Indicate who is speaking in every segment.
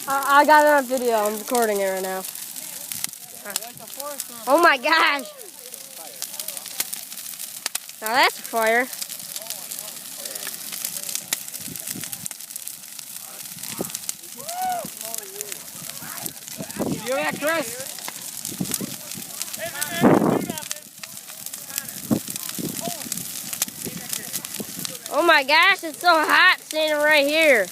Speaker 1: I got it on video. I'm recording it right now. Oh my gosh! Now that's a fire.
Speaker 2: You hear that, Chris?
Speaker 1: Oh my gosh, it's so hot standing right here.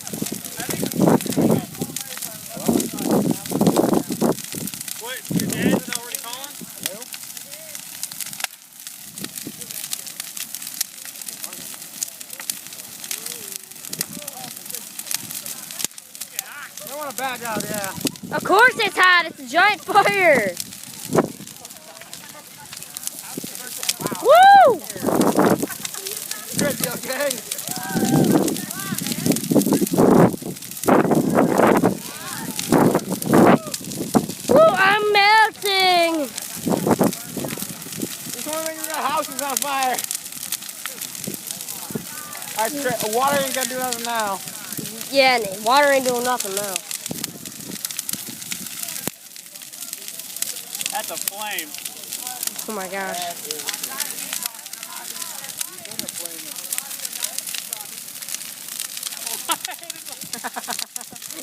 Speaker 3: What, your dad's already calling?
Speaker 2: Nope. I want to back out, yeah.
Speaker 1: Of course it's hot. It's a giant fire. Woo!
Speaker 2: Chris, you okay?
Speaker 1: Woo, I'm melting.
Speaker 2: This one thing, your house is on fire. Alright, Chris, water ain't gonna do nothing now.
Speaker 1: Yeah, water ain't doing nothing now.
Speaker 3: That's a flame.
Speaker 1: Oh my gosh.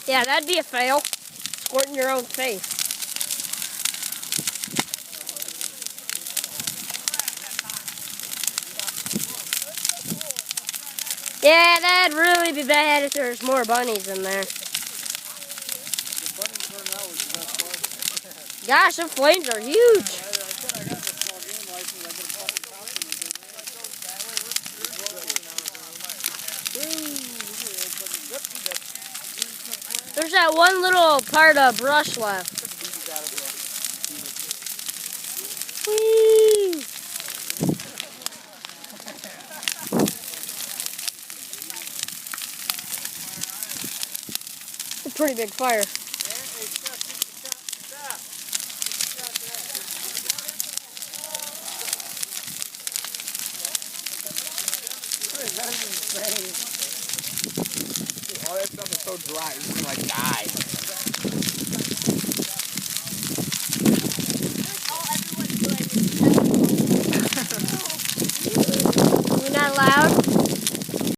Speaker 1: Yeah, that'd be a fail. Squirting your own face. Yeah, that'd really be bad if there's more bunnies in there. Gosh, the flames are huge. There's that one little part of brush left. Whee! It's a pretty big fire.
Speaker 2: That is insane. All that stuff is so dry, it's gonna like die.